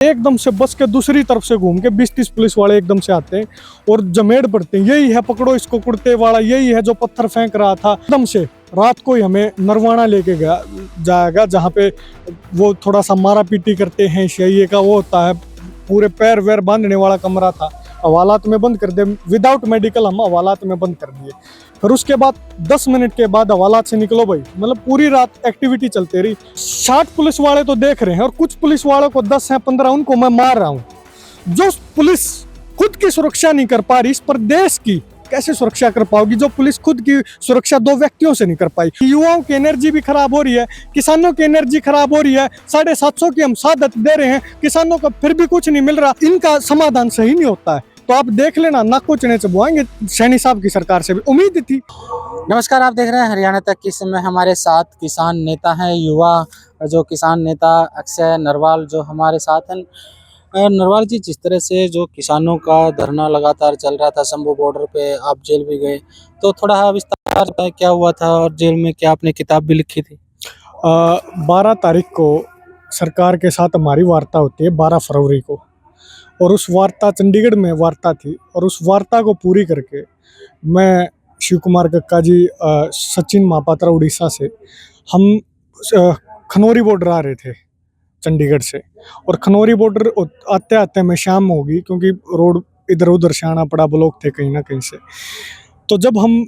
एकदम से बस के दूसरी तरफ से घूम के 20-30 पुलिस वाले एकदम से आते हैं और जमेड़ पड़ते हैं, यही है पकड़ो इसको कुर्ते वाला, यही है जो पत्थर फेंक रहा था। एकदम से रात को ही हमें नरवाना लेके जाएगा, जहाँ पे वो थोड़ा सा मारा पीटी करते हैं, शैये का वो होता है, पूरे पैर वैर बांधने वाला कमरा था, हवालात में बंद कर दिए, विदाउट मेडिकल हम हवालात में बंद कर दिए। फिर उसके बाद 10 मिनट के बाद हवालात से निकलो भाई, मतलब पूरी रात एक्टिविटी चलती रही। 60 पुलिस वाले तो देख रहे हैं और कुछ पुलिस वालों को 10 है 15 उनको मैं मार रहा हूँ। जो पुलिस खुद की सुरक्षा नहीं कर पा रही, इस पर देश की कैसे सुरक्षा कर पाओगी? जो पुलिस खुद की सुरक्षा 2 व्यक्तियों से नहीं कर पाई। युवाओं की एनर्जी भी खराब हो रही है, किसानों की एनर्जी खराब हो रही है, 750 की हम शहादत दे रहे हैं, किसानों को फिर भी कुछ नहीं मिल रहा, इनका समाधान सही नहीं होता है। तो आप देख लेना, नाक को चने चबवाएंगे सैनी साहब की सरकार से भी उम्मीद थी। नमस्कार, आप देख रहे हैं हरियाणा तक। इस समय हमारे साथ किसान नेता हैं, युवा जो किसान नेता अक्षय नरवाल जो हमारे साथ हैं। नरवाल जी, जिस तरह से जो किसानों का धरना लगातार चल रहा था शंभू बॉर्डर पे, आप जेल भी गए, तो थोड़ा विस्तार में क्या हुआ था और जेल में क्या आपने किताब भी लिखी थी? 12 तारीख को सरकार के साथ हमारी वार्ता होती है, 12 फरवरी को, और उस वार्ता चंडीगढ़ में वार्ता थी, और उस वार्ता को पूरी करके मैं शिव कुमार कक्का जी, सचिन महापात्रा उड़ीसा से, हम खनौरी बॉर्डर आ रहे थे चंडीगढ़ से, और खनौरी बॉर्डर आते आते में शाम होगी, क्योंकि रोड इधर उधर से आना पड़ा, ब्लॉक थे कहीं ना कहीं से। तो जब हम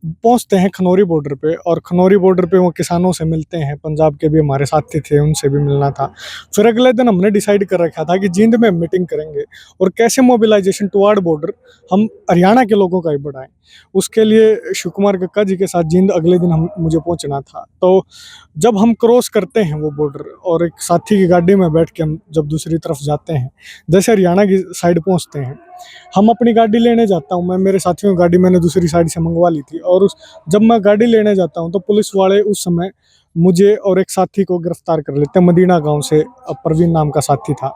पहुंचते हैं खनौरी बॉर्डर पे, और खनौरी बॉर्डर पे वो किसानों से मिलते हैं, पंजाब के भी हमारे साथी थे, उनसे भी मिलना था। फिर अगले दिन हमने डिसाइड कर रखा था कि जींद में मीटिंग करेंगे और कैसे मोबिलाइजेशन टुवार्ड बॉर्डर हम हरियाणा के लोगों का ही बढ़ाएं। उसके लिए शिव कुमार कक्का जी के साथ जींद अगले दिन मुझे पहुंचना था। तो जब हम क्रॉस करते हैं वो बॉर्डर, और एक साथी की गाड़ी में बैठ के हम जब दूसरी तरफ जाते हैं, जैसे हरियाणा की साइड पहुंचते हैं, हम अपनी गाड़ी लेने जाता हूं, मैं मेरे साथियों की गाड़ी मैंने दूसरी साइड से मंगवा ली थी, और जब मैं गाड़ी लेने जाता हूं तो पुलिस वाले उस समय मुझे और एक साथी को गिरफ्तार कर लेते हैं, मदीना गांव से प्रवीण नाम का साथी था।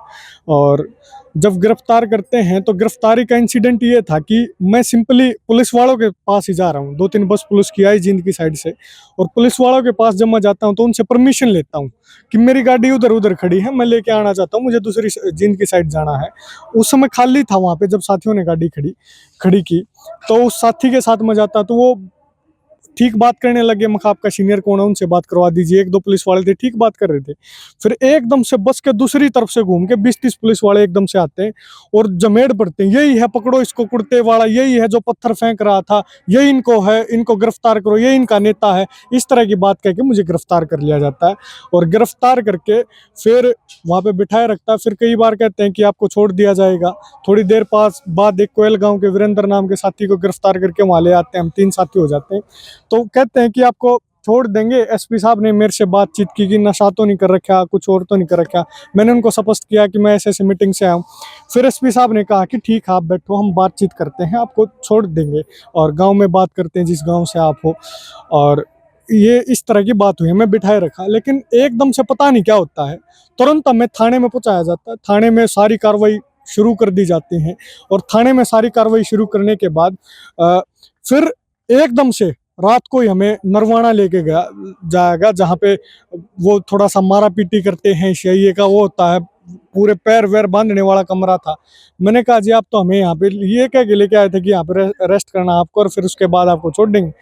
और जब गिरफ्तार करते हैं तो गिरफ्तारी का इंसिडेंट ये था कि मैं सिंपली पुलिस वालों के पास ही जा रहा हूँ, 2-3 बस पुलिस की आई जींद की साइड से, और पुलिस वालों के पास जब मैं जाता हूँ तो उनसे परमिशन लेता हूँ कि मेरी गाड़ी उधर उधर खड़ी है, मैं लेके आना चाहता हूँ, मुझे दूसरी जींद की साइड जाना है। उस समय खाली था वहाँ पे, जब साथियों ने गाड़ी खड़ी की, तो उस साथी के साथ मैं जाता तो वो ठीक बात करने लगे, मखा आपका सीनियर कौन है, उनसे बात करवा दीजिए। 1-2 पुलिस वाले थे, ठीक बात कर रहे थे। फिर एकदम से बस के दूसरी तरफ से घूम के 20-30 पुलिस वाले एकदम से आते हैं और जमेड़ पड़ते हैं, यही है पकड़ो इसको कुर्ते वाला, यही है जो पत्थर फेंक रहा था, यही इनको है, इनको गिरफ्तार करो, ये इनका नेता है। इस तरह की बात कह के मुझे गिरफ्तार कर लिया जाता है, और गिरफ्तार करके फिर वहाँ पे बिठाए रखता है। फिर कई बार कहते हैं कि आपको छोड़ दिया जाएगा। थोड़ी देर बाद एक कोयल गाँव के वीरेंद्र नाम के साथी को गिरफ्तार करके वहाँ ले आते हैं, हम 3 साथी हो जाते हैं। तो कहते हैं कि आपको छोड़ देंगे। एसपी साहब ने मेरे से बातचीत की कि नशा तो नहीं कर रखा, कुछ और तो नहीं कर रखा। मैंने उनको स्पष्ट किया कि मैं ऐसे मीटिंग से आया हूँ। फिर एसपी साहब ने कहा कि ठीक है, आप बैठो, हम बातचीत करते हैं, आपको छोड़ देंगे और गांव में बात करते हैं जिस गांव से आप हो। और ये इस तरह की बात हुई, मैं बिठाए रखा, लेकिन एकदम से पता नहीं क्या होता है, तुरंत हमें थाने में पहुंचाया जाता है। थाने में सारी कार्रवाई शुरू कर दी जाती है, और थाने में सारी कार्रवाई शुरू करने के बाद फिर एकदम से रात को ही हमें नरवाना लेके जाएगा, जहाँ पे वो थोड़ा सा मारा पीटी करते हैं, शैये का वो होता है, पूरे पैर वैर बांधने वाला कमरा था। मैंने कहा जी आप तो हमें यहाँ पे ये कह के लेके आए थे कि यहाँ पे रेस्ट करना आपको, और फिर उसके बाद आपको छोड़ देंगे।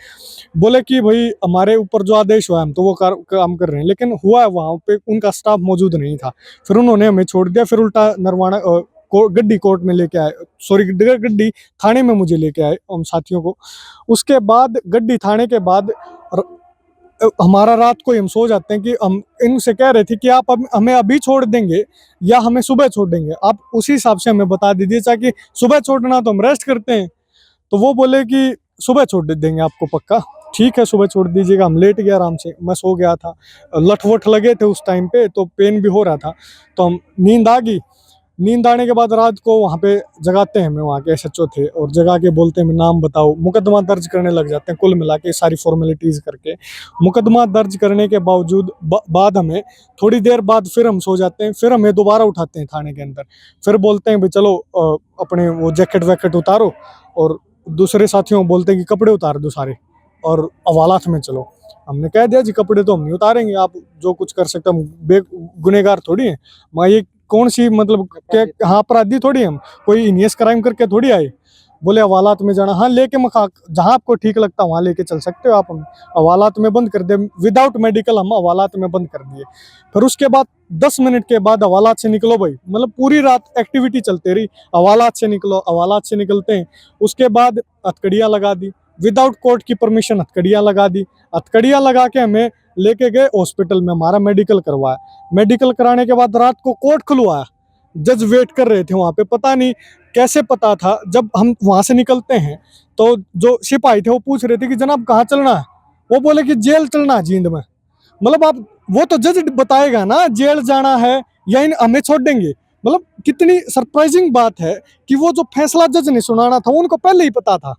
बोले कि भाई हमारे ऊपर जो आदेश हुआ है हम तो वो काम कर रहे हैं, लेकिन हुआ है वहाँ पे उनका स्टाफ मौजूद नहीं था। फिर उन्होंने हमें छोड़ दिया, फिर उल्टा नरवाना गड्डी कोर्ट में लेके आए, सॉरी गड्डी थाने में मुझे लेके आए हम साथियों को। उसके बाद गड्डी थाने के बाद हमारा रात को हम सो जाते हैं कि हम इनसे कह रहे थे कि आप हमें अभी छोड़ देंगे या हमें सुबह छोड़ देंगे, आप उसी हिसाब से हमें बता दीजिए, ताकि सुबह छोड़ना तो हम रेस्ट करते हैं। तो वो बोले कि सुबह छोड़ देंगे आपको पक्का, ठीक है सुबह छोड़ दीजिएगा। हम लेट गए आराम से, मैं सो गया था, लठ-वठ लगे थे उस टाइम पे, तो पेन भी हो रहा था, तो हम नींद आ गई। नींद आने के बाद रात को वहाँ पे जगाते हैं, हमें वहाँ के एसएचओ थे, और जगा के बोलते हैं नाम बताओ, मुकदमा दर्ज करने लग जाते हैं। कुल मिला के सारी फॉर्मेलिटीज़ करके मुकदमा दर्ज करने के बावजूद बाद हमें थोड़ी देर बाद फिर हम सो जाते हैं। फिर हमें दोबारा उठाते हैं थाने के अंदर, फिर बोलते हैं भाई चलो अपने वो जैकेट वैकेट उतारो, और दूसरे साथियों को बोलते हैं कि कपड़े उतार दो सारे और हवालात में चलो। हमने कह दिया जी कपड़े तो हम नहीं उतारेंगे, आप जो कुछ कर सकते, हम गुनहगार थोड़ी हैं। मैं ये कौन सी मतलब क्या, हाँ अपराधी थोड़ी हम, कोई इनियस क्राइम करके थोड़ी आए। बोले हवालात में जाना, हाँ लेके मखा, जहाँ आपको ठीक लगता है वहाँ लेके चल सकते हो आप, हमें हवालात में बंद कर दे, विदाउट मेडिकल हम हवालात में बंद कर दिए। फिर उसके बाद 10 मिनट के बाद हवालात से निकलो भाई, मतलब पूरी रात एक्टिविटी चलती रही, हवालात से निकलो, हवालात से निकलते हैं। उसके बाद हथकड़ियाँ लगा दी, विदाउट कोर्ट की परमिशन हथकड़ियाँ लगा दी। हथकड़ियाँ लगा के हमें लेके गए हॉस्पिटल में, हमारा मेडिकल करवाया। मेडिकल कराने के बाद रात को कोर्ट खुलवाया, जज वेट कर रहे थे वहाँ पे। पता नहीं कैसे पता था, जब हम वहाँ से निकलते हैं तो जो सिपाही थे वो पूछ रहे थे कि जनाब कहाँ चलना है, वो बोले कि जेल चलना है जींद में। मतलब आप, वो तो जज बताएगा ना जेल जाना है या इन हमें छोड़ देंगे। मतलब कितनी सरप्राइजिंग बात है कि वो जो फैसला जज ने सुनाना था उनको पहले ही पता था,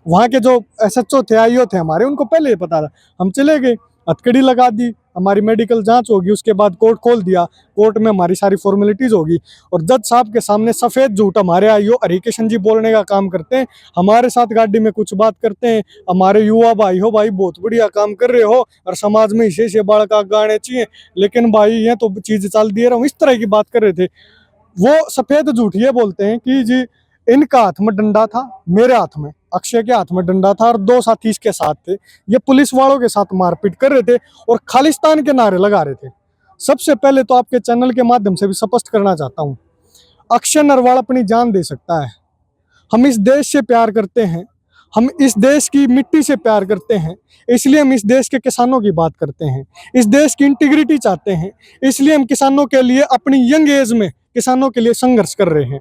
वहाँ के जो एसएचओ थे, आईओ थे हमारे, उनको पहले ही पता था। हम चले गए, हथकड़ी लगा दी, हमारी मेडिकल जांच होगी, उसके बाद कोर्ट खोल दिया, कोर्ट में हमारी सारी फॉर्मेलिटीज होगी और जज साहब के सामने सफेद झूठ हमारे आईओ हरिकिशन जी बोलने का काम करते हैं। हमारे साथ गाड़ी में कुछ बात करते हैं, हमारे युवा भाई हो भाई बहुत बढ़िया काम कर रहे हो और समाज में इसे बालका गाने चाहिए, लेकिन भाई ये तो चीज चल दिए रहा हूँ, इस तरह की बात कर रहे थे। वो सफेद झूठ ये बोलते हैं कि जी इनका हाथ में डंडा था, मेरे हाथ में, अक्षय के हाथ में डंडा था और 2 साथी इसके साथ थे, ये पुलिस वालों के साथ मारपीट कर रहे थे और खालिस्तान के नारे लगा रहे थे। सबसे पहले तो आपके चैनल के माध्यम से भी स्पष्ट करना चाहता हूँ, अक्षय नरवाल अपनी जान दे सकता है, हम इस देश से प्यार करते हैं, हम इस देश की मिट्टी से प्यार करते हैं, इसलिए हम इस देश के किसानों की बात करते हैं, इस देश की इंटीग्रिटी चाहते हैं, इसलिए हम किसानों के लिए अपनी यंग एज में किसानों के लिए संघर्ष कर रहे हैं।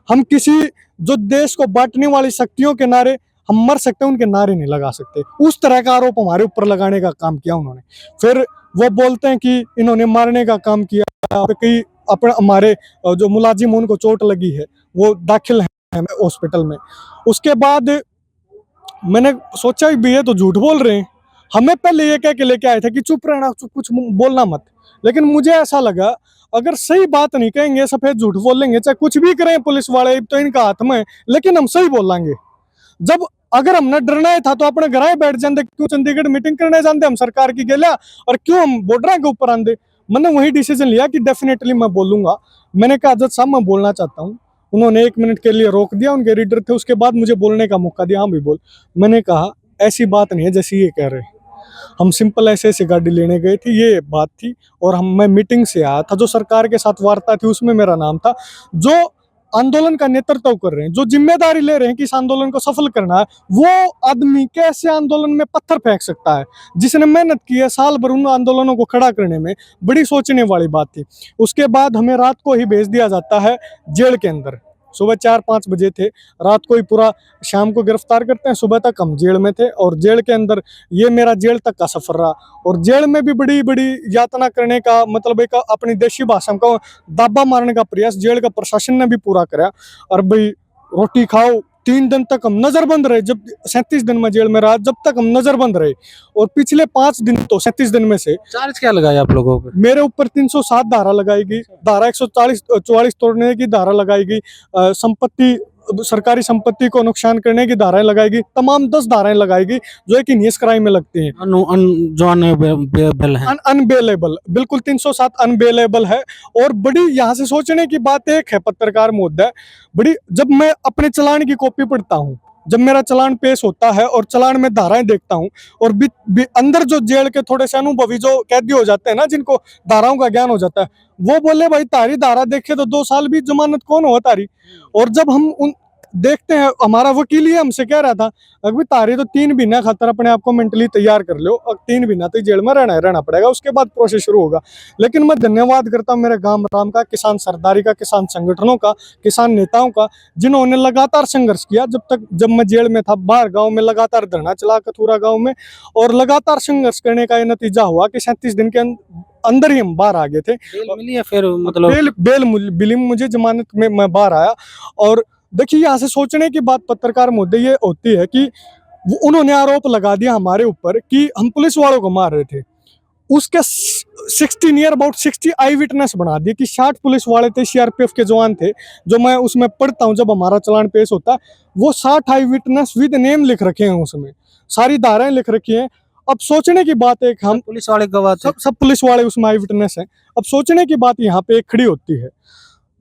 हम किसी जो देश को बांटने वाली शक्तियों के नारे हम मर सकते हैं, उनके नारे नहीं लगा सकते। उस तरह का आरोप हमारे ऊपर लगाने का काम किया उन्होंने। फिर वो बोलते हैं कि इन्होंने मारने का काम किया, कई अपने हमारे जो मुलाजिम उनको चोट लगी है, वो दाखिल है हॉस्पिटल में। उसके बाद मैंने सोचा भी ये तो झूठ बोल रहे हैं, हमें पहले ये कह के लेके आए थे कि चुप रहना, चुप, कुछ बोलना मत। लेकिन मुझे ऐसा लगा अगर सही बात नहीं कहेंगे, सफेद झूठ बोलेंगे, चाहे कुछ भी करें पुलिस वाले, तो इनका हाथ में, लेकिन हम सही बोलेंगे। जब अगर हमने डरना ही था तो अपने घर ही बैठ जाते, क्यों चंडीगढ़ मीटिंग करने जाते हम सरकार की गेला, और क्यों हम बॉर्डर के ऊपर आंदे। मैंने वही डिसीजन लिया कि डेफिनेटली मैं बोलूंगा। मैंने कहा जज साहब मैं बोलना चाहता हूँ। उन्होंने 1 मिनट के लिए रोक दिया, उनके रीडर थे, उसके बाद मुझे बोलने का मौका दिया, हाँ भी बोल। मैंने कहा ऐसी बात नहीं है जैसे ये कह रहे, हम सिंपल ऐसे ऐसे गाड़ी लेने गए थे, ये बात थी, और मैं मीटिंग से आया था, जो सरकार के साथ वार्ता थी उसमें मेरा नाम था। जो आंदोलन का नेतृत्व कर रहे हैं, जो जिम्मेदारी ले रहे हैं कि इस आंदोलन को सफल करना है, वो आदमी कैसे आंदोलन में पत्थर फेंक सकता है, जिसने मेहनत की है साल भर उन आंदोलनों को खड़ा करने में। बड़ी सोचने वाली बात थी। उसके बाद हमें रात को ही भेज दिया जाता है जेल के अंदर। सुबह 4-5 बजे थे, रात को ही पूरा शाम को गिरफ्तार करते हैं, सुबह तक हम जेल में थे। और जेल के अंदर ये मेरा जेल तक का सफर रहा, और जेल में भी बड़ी बड़ी यातना करने का, मतलब एक अपनी देशी भाषा में दाबा मारने का प्रयास जेल का प्रशासन ने भी पूरा करा। और भाई रोटी खाओ, 3 दिन तक हम नजरबंद रहे, जब 37 दिन में जेल में रहा, जब तक हम नजरबंद रहे। और पिछले 5 दिन तो 37 दिन में से चार्ज क्या लगाया आप लोगों पे? मेरे ऊपर 307 धारा लगाई गई, धारा 144 तोड़ने की धारा लगाई गई, संपत्ति, सरकारी संपत्ति को नुकसान करने की धाराएं लगाई गई, तमाम 10 धाराएं लगाई गई जो एक हिनियस क्राइम में लगती हैं। जो अनबेलेबल है। अनबेलेबल, बिल्कुल 307 अनबेलेबल है। और बड़ी यहाँ से सोचने की बात एक है पत्रकार महोदय, बड़ी, जब मैं अपने चालान की कॉपी पढ़ता हूँ, जब मेरा चालान पेश होता है और चालान में धाराएं देखता हूँ, और अंदर जो जेल के थोड़े से अनुभवी जो कैदी हो जाते हैं ना, जिनको धाराओं का ज्ञान हो जाता है, वो बोले भाई तारी धारा देखे तो 2 साल भी जमानत कौन हुआ तारी। और जब हम उन देखते हैं, हमारा वकील ही हमसे कह रहा था अभी तारी तो 3 महीना खातर अपने आप को मेंटली तैयार कर लो, और 3 महीना तो जेल में रहना पड़ेगा, उसके बाद प्रोसेस शुरू होगा। लेकिन मैं धन्यवाद करता हूँ मेरे गांव राम का, किसान सरदारी का, किसान संगठनों का, किसान नेताओं का, जिन्होंने लगातार संघर्ष किया। जब मैं जेल में था, बाहर गाँव में लगातार धरना चला कथूरा गाँव में, और लगातार संघर्ष करने का ये नतीजा हुआ कि 37 दिन के अंदर ही हम बाहर आ गए थे। बेल मिली है फिर, मतलब बेल मिली मुझे, जमानत में मैं बाहर आया। और देखिए यहाँ से सोचने की बात पत्रकार मुद्दे ये होती है कि उन्होंने आरोप लगा दिया हमारे ऊपर कि हम पुलिस वालों को मार रहे थे। उसके 60 नियर अबाउट 60 आई विटनेस बना दिए कि 60 पुलिस वाले थे, सीआरपीएफ के जवान थे, जो मैं उसमें पढ़ता हूँ जब हमारा चालान पेश होता है। वो 60 आई विटनेस विद नेम लिख रखे हैं, उसमें सारी धाराएं लिख रखी हैं। अब सोचने की बात है कि हम पुलिस वाले गवाह थे। सब पुलिस वाले उसमें आई विटनेस हैं। अब सोचने की बात यहाँ पे एक खड़ी होती है,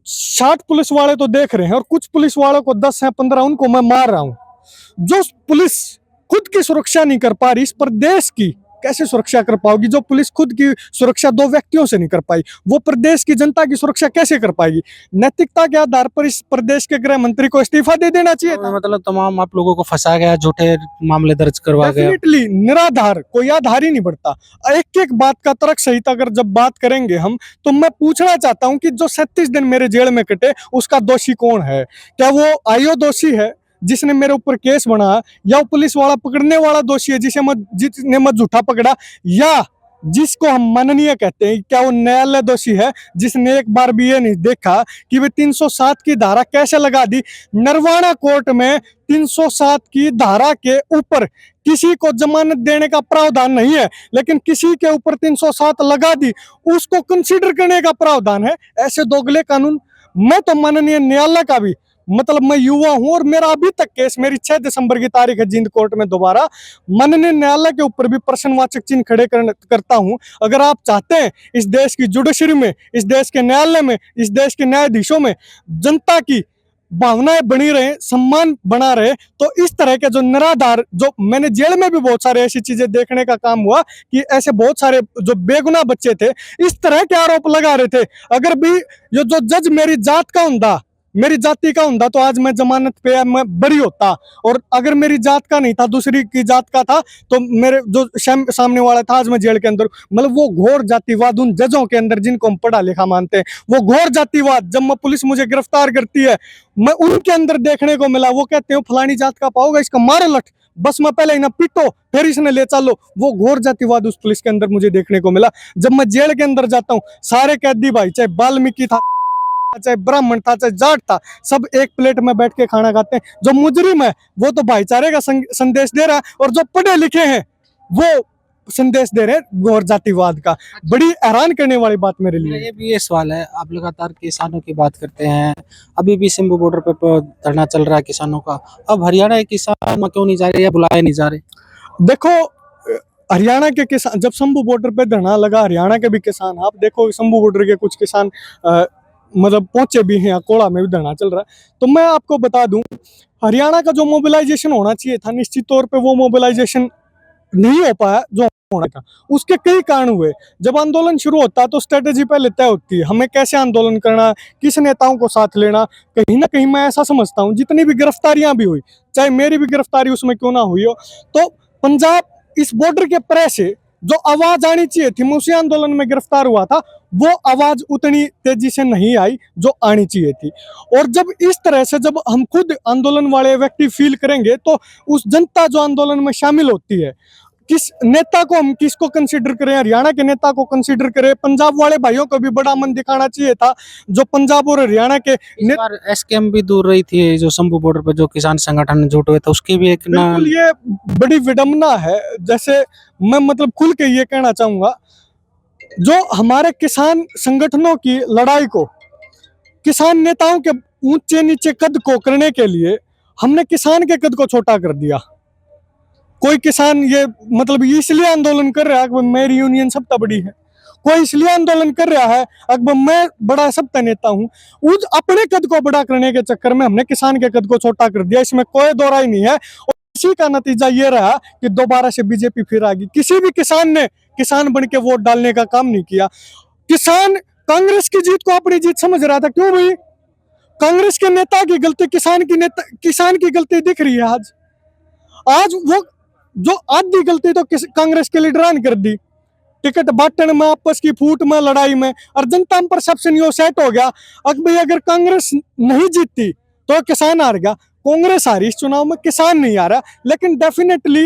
60 पुलिस वाले तो देख रहे हैं और कुछ पुलिस वालों को 10 है 15 उनको मैं मार रहा हूँ। जो पुलिस खुद की सुरक्षा नहीं कर पा रही, इस प्रदेश की कैसे सुरक्षा कर पाओगी? जो पुलिस खुद की सुरक्षा 2 व्यक्तियों से नहीं कर पाई, वो प्रदेश की जनता की सुरक्षा कैसे कर पाएगी? नैतिकता के आधार पर इस प्रदेश के गृह मंत्री को इस्तीफा दे देना चाहिए था। मतलब तमाम आप लोगों को फंसा गया, झूठे मामले दर्ज करवा गया। डेफिनेटली निराधार, कोई आधार ही नहीं बढ़ता। एक एक बात का तर्क सहित अगर जब बात करेंगे हम, तो मैं पूछना चाहता हूं कि जो 37 दिन मेरे जेल में कटे उसका दोषी कौन है? क्या वो आईओ दोषी है जिसने मेरे ऊपर केस बनाया, या वो पुलिस वाला पकड़ने वाला दोषी है जिसने मत झूठा पकड़ा, या जिसको हम माननीय कहते हैं, क्या वो न्यायालय दोषी है जिसने एक बार भी ये नहीं देखा कि वे 307 की धारा कैसे लगा दी? नरवाना कोर्ट में 307 की धारा के ऊपर किसी को जमानत देने का प्रावधान नहीं है, लेकिन किसी के ऊपर 307 लगा दी, उसको कंसीडर करने का प्रावधान है। ऐसे दोगले कानून, मैं तो माननीय न्यायालय का भी, मतलब मैं युवा हूं और मेरा अभी तक केस, मेरी 6 दिसंबर की तारीख है जींद कोर्ट में, दोबारा माननीय न्यायालय के ऊपर भी प्रश्नवाचक चिन्ह खड़े करता हूं। अगर आप चाहते हैं इस देश की जुडिशरी में, इस देश के न्यायालय में, इस देश के न्यायाधीशों में जनता की भावनाएं बनी रहे, सम्मान बना रहे, तो इस तरह के जो निराधार, जो मैंने जेल में भी बहुत सारे ऐसी चीजें देखने का काम हुआ कि ऐसे बहुत सारे जो बेगुनाह बच्चे थे इस तरह के आरोप लगा रहे थे। अगर भी ये जो जज मेरी जात का हुंदा, मेरी जाति का हुंदा, तो आज मैं जमानत पे मैं बरी होता, और अगर मेरी जात का नहीं था, दूसरी की जात का था, तो मेरे जो सामने वाला था आज मैं जेल के अंदर। मतलब वो घोर जातिवाद उन जजों के अंदर जिनको हम पढ़ा लिखा मानते हैं, वो घोर जातिवाद जब मैं पुलिस मुझे गिरफ्तार करती है, मैं उनके अंदर देखने को मिला। वो कहते हैं फलानी जात का पाओगे इसका मारो लठ, बस मैं पहले इन्हें पीटो फिर इसने ले चलो। वो घोर जातिवाद उस पुलिस के अंदर मुझे देखने को मिला। जब मैं जेल के अंदर जाता हूँ, सारे कैदी भाई, चाहे वाल्मीकि था, चाहे ब्राह्मण था, चाहे जाट था, सब एक प्लेट में बैठ के खाना खाते हैं। जो मुजरिम है वो तो भाईचारे का संदेश दे रहा है, और जो पढ़े लिखे हैं वो संदेश दे रहे हैं घोर जातिवाद का। बड़ी हैरान करने वाली बात मेरे लिए। ये भी ये सवाल है, आप लगातार किसानों की बात करते हैं, अभी भी शंभू बॉर्डर पे धरना चल रहा है किसानों का, अब हरियाणा के किसान क्यों नहीं जा रहे या बुलाए नहीं जा रहे? देखो, हरियाणा के किसान जब शंभू बॉर्डर पे धरना लगा, हरियाणा के भी किसान, आप देखो शंभू बॉर्डर के कुछ किसान मतलब पहुंचे भी हैं, कोड़ा में भी धरना चल रहा है। तो मैं आपको बता दूं, हरियाणा का जो मोबिलाइजेशन होना चाहिए था, निश्चित तौर पे वो मोबिलाइजेशन नहीं हो पाया जो होना था। उसके कई कारण हुए। जब आंदोलन शुरू होता है तो स्ट्रेटेजी पहले तय होती है, हमें कैसे आंदोलन करना, किस नेताओं को साथ लेना। कहीं ना कहीं मैं ऐसा समझता हूँ, जितनी भी गिरफ्तारियां भी हुई, चाहे मेरी भी गिरफ्तारी उसमें क्यों ना हुई हो, तो पंजाब इस बॉर्डर के परे से जो आवाज आनी चाहिए थी, मैं उसी आंदोलन में गिरफ्तार हुआ था, वो आवाज उतनी तेजी से नहीं आई जो आनी चाहिए थी। और जब इस तरह से जब हम खुद आंदोलन वाले व्यक्ति फील करेंगे, तो उस जनता जो आंदोलन में शामिल होती है, किस नेता को हम किसको कंसीडर करें? हरियाणा के नेता को कंसीडर करें। पंजाब वाले भाइयों को भी बड़ा मन दिखाना चाहिए था, जो पंजाब और हरियाणा के इस बार एसकेएम भी दूर रही थी, जो शंभू बॉर्डर पे जो किसान संगठन जुट हुए थे उसकी भी एक ना। बिल्कुल, ये बड़ी विडंबना है। जैसे मैं मतलब खुल के ये कहना चाहूंगा, जो हमारे किसान संगठनों की लड़ाई को, किसान नेताओं के ऊंचे नीचे कद को करने के लिए हमने किसान के कद को छोटा कर दिया। कोई किसान ये मतलब इसलिए आंदोलन कर रहा है कि मेरी यूनियन सबसे बड़ी है, कोई इसलिए आंदोलन कर रहा है अकबर मैं बड़ा सबका नेता हूं। उस अपने कद को बड़ा करने के चक्कर में हमने किसान के कद को छोटा कर दिया, इसमें कोई दो राय नहीं है। और इसी का नतीजा ये रहा कि दोबारा से बीजेपी फिर आ गई। किसी भी किसान ने किसान बन के वोट डालने का काम नहीं किया। किसान कांग्रेस की जीत को अपनी जीत समझ रहा था। क्यों भाई? कांग्रेस के नेता की गलती किसान की गलती दिख रही है। आज वो जो आधी गलती तो कांग्रेस के लीडरान कर दी, टिकट बांटने में, आपस की फूट में, लड़ाई में, और जनता में परसेप्शन यो सेट हो गया अगर कांग्रेस नहीं जीतती तो किसान हार गया। कांग्रेस हारी इस चुनाव में, किसान नहीं आ रहा। लेकिन डेफिनेटली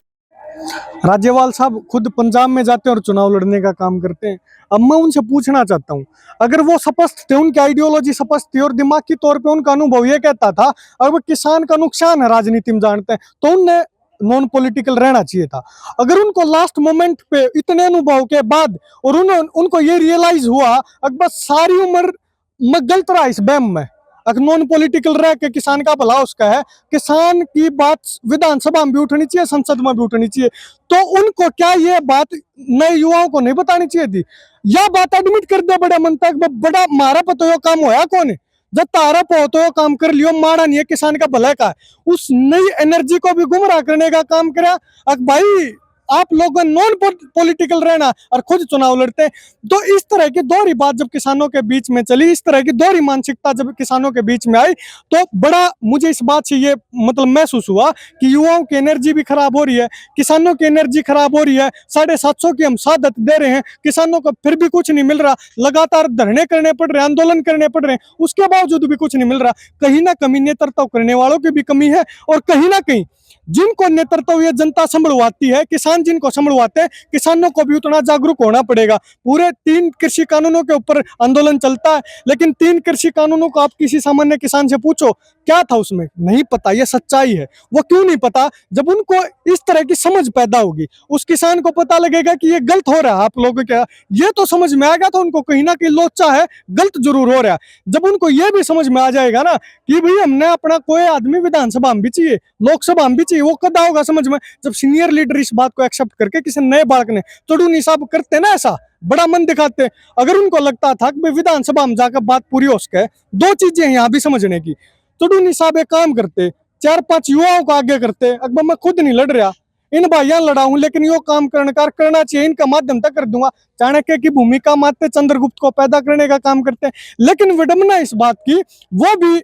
राज्यपाल साहब खुद पंजाब में जाते हैं और चुनाव लड़ने का काम करते हैं। अब मैं उनसे पूछना चाहता हूं, अगर वो स्पष्ट थे, उनकी आइडियोलॉजी स्पष्ट थी और दिमागी तौर पे उनका अनुभव ये कहता था अगर किसान का नुकसान है राजनीति में जानते हैं, तो उनने नॉन पॉलिटिकल रहना चाहिए था। अगर उनको लास्ट मोमेंट पे इतने अनुभव के बाद और उनको ये रियलाइज हुआ, अकबर सारी उम्र मैं गलत रहा इस बैम में, नॉन पॉलिटिकल रह के किसान का भला उसका है। किसान की बात विधानसभा में भी उठनी चाहिए, संसद में भी उठनी चाहिए। तो उनको क्या ये बात नए युवाओं को नहीं बतानी चाहिए थी? या बात एडमिट कर दे बड़े मन तक, बड़ा मारा पतो यो काम होया कौन है? जब तारा पो तो यो काम कर लियो, माड़ा नहीं है किसान का भला का है। उस नई एनर्जी को भी गुमराह करने का काम करा। अब भाई आप लोग नॉन पॉलिटिकल रहना और खुद चुनाव लड़ते हैं। तो इस तरह की दोहरी बात जब किसानों के बीच में चली, इस तरह की दोहरी मानसिकता जब किसानों के बीच में आई, तो बड़ा मुझे इस बात से ये मतलब महसूस हुआ कि युवाओं की एनर्जी भी खराब हो रही है, किसानों की एनर्जी खराब हो रही है। 750 की हम शहादत दे रहे हैं, किसानों को फिर भी कुछ नहीं मिल रहा, लगातार धरने करने पड़ रहे हैं, आंदोलन करने पड़ रहे हैं, उसके बावजूद भी कुछ नहीं मिल रहा। कहीं ना कहीं नेतृत्व करने वालों की भी कमी है, और कहीं ना कहीं जिनको नेतृत्व ये जनता संभलवाती है, किसान जिनको संभलवाते हैं, किसानों को भी उतना जागरूक होना पड़ेगा। पूरे 3 कृषि कानूनों के ऊपर आंदोलन चलता है, लेकिन 3 कृषि कानूनों को आप किसी सामान्य किसान से पूछो क्या था उसमें, नहीं पता। ये सच्चाई है। वो क्यों नहीं पता? जब उनको इस तरह की समझ पैदा होगी, उस किसान को पता लगेगा कि ये गलत हो रहा है आप लोगों के, ये तो समझ में आएगा, तो उनको कहीं ना कहीं लोचा है, गलत जरूर हो रहा है। जब उनको ये भी समझ में आ जाएगा ना कि भाई हमने अपना कोई आदमी विधानसभा में भी चाहिए, लोकसभा में भी चाहिए, वो कदा होगा समझ में? जब सीनियर लीडर इस बात को एक्सेप्ट करके किसी नए बालक ने, चढ़ू साहब करते ना ऐसा, बड़ा मन दिखाते। अगर उनको लगता था कि विधानसभा में जाकर बात पूरी हो सके, 2 चीजें यहाँ भी समझने की। चढ़ू साहब एक काम करते, 4-5 युवाओं को आगे करते, अकबर मैं खुद नहीं लड़ रहा, इन भाइयों लड़ा हूं, लेकिन यो काम करना चाहिए, इनका माध्यम तक कर दूंगा। चाणक्य की भूमिका मानते, चंद्रगुप्त को पैदा करने का काम करते हैं। लेकिन विडंबना इस बात की, वो भी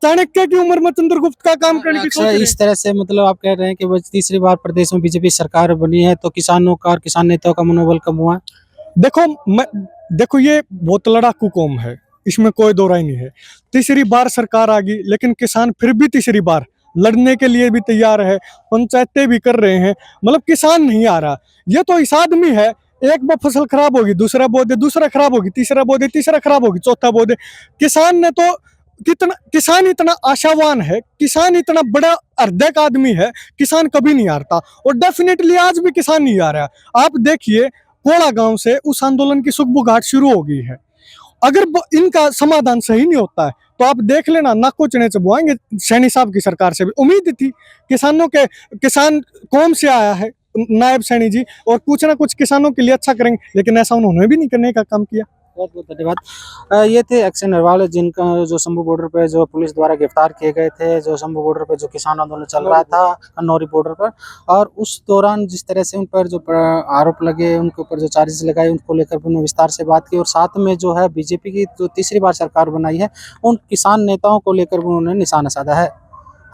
चाणक्य की उम्र में चंद्रगुप्त का काम करने की सोच अच्छा, रहे हैं। इस तरह से मतलब आप कह रहे हैं कि वो तीसरी बार प्रदेश में बीजेपी सरकार बनी है, तो किसानों का और किसान नेताओं का मनोबल कम हुआ है? देखो ये बहुत लड़ाकू कौम है, इसमें कोई दो राय नहीं है। तीसरी बार सरकार आ गई, लेकिन किसान फिर भी तीसरी बार लड़ने के लिए भी तैयार है, पंचायतें भी कर रहे हैं, मतलब किसान नहीं आ रहा। ये तो इस आदमी है, एक बार फसल खराब होगी, दूसरा बो दे, दूसरा खराब होगी, तीसरा बो दे, तीसरा खराब होगी, चौथा बो दे। किसान ने तो किसान इतना आशावान है, किसान इतना बड़ा हृदय का आदमी है, किसान कभी नहीं हारता, और डेफिनेटली आज भी किसान नहीं आ रहा। आप देखिए कोड़ा गांव से उस आंदोलन की सुगबुगाहट शुरू हो गई है। अगर इनका समाधान सही नहीं होता है, तो आप देख लेना, नाको चने चबवाएंगे। सैनी साहब की सरकार से भी उम्मीद थी, किसान कौम से आया है नायब सैनी जी, और कुछ ना कुछ किसानों के लिए अच्छा करेंगे, लेकिन ऐसा उन्होंने भी नहीं करने का काम किया। बहुत बहुत धन्यवाद। ये थे अक्षय नरवाल, जिनका जो शंभू बॉर्डर पे जो पुलिस द्वारा गिरफ्तार किए गए थे, जो शंभू बॉर्डर पे जो किसान आंदोलन चल रहा था कन्नौरी बॉर्डर पर, और उस दौरान जिस तरह से उन पर जो आरोप लगे, उनके ऊपर जो चार्जेस लगाए, उनको लेकर भी उन्होंने विस्तार से बात की, और साथ में जो है बीजेपी की जो तीसरी बार सरकार बनाई है, उन किसान नेताओं को लेकर भी उन्होंने निशाना साधा है।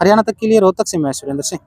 हरियाणा तक के लिए रोहतक से मैं सुरेंद्र सिंह।